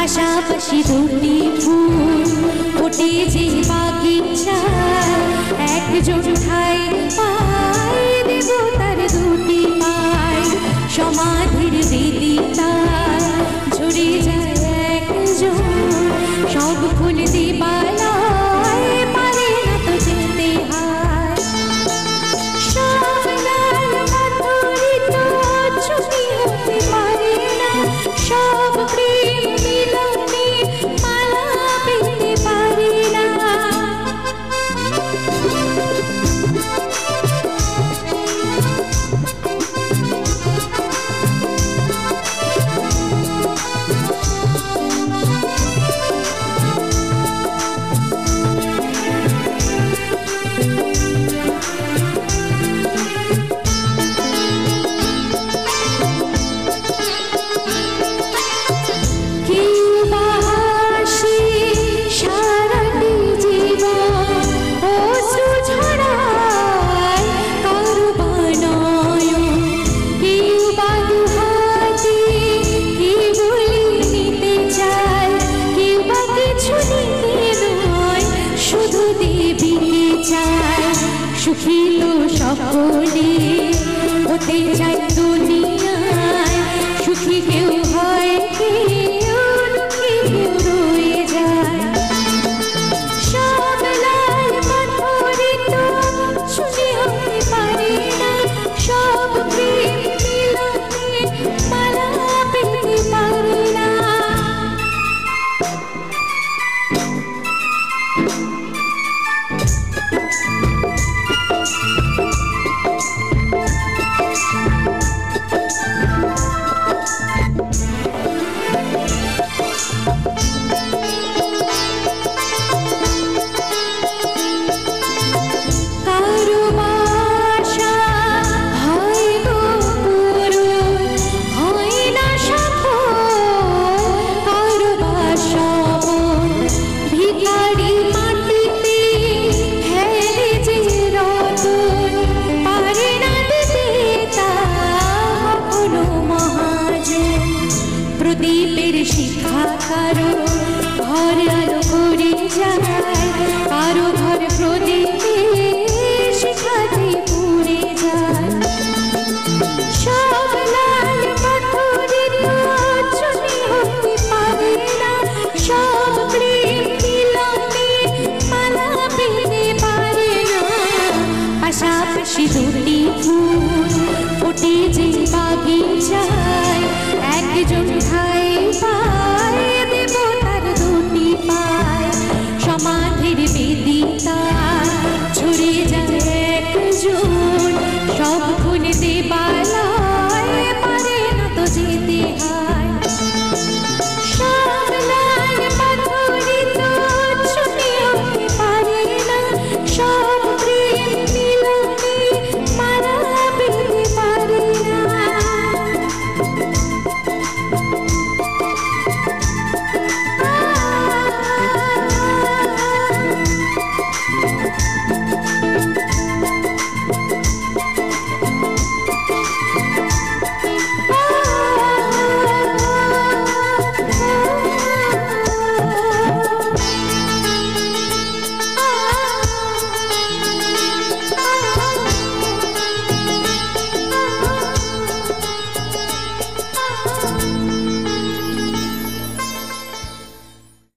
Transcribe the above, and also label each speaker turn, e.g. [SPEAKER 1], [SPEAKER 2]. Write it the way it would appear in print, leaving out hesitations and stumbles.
[SPEAKER 1] পাশাপাশি দুটি ফুল ফোটে যে বাগিচায়, একজন ঠাই পায় দেব তার দুটি পায়, সমাধির বেদিতায় ঝরে যায় একজন, সব ফুল দিবালয় পারে না তো যেতে হয়। সব লাল পাথরিত ছবি হতে পারে না, সব প্রেম মিলনে মালা পেতে পারে না। সুখী তো সকলে হতে চায় দুনিয়ায়, সুখী কেউ হয় কেউ দুঃখী কেউ রয়ে যায়। সব লাল পাথরিত ছবি হতে পারে না, সব প্রেম মিলনে মালা পেতে পারে না। প্রদীপের শিখা কারো ঘর আলো করে যায়,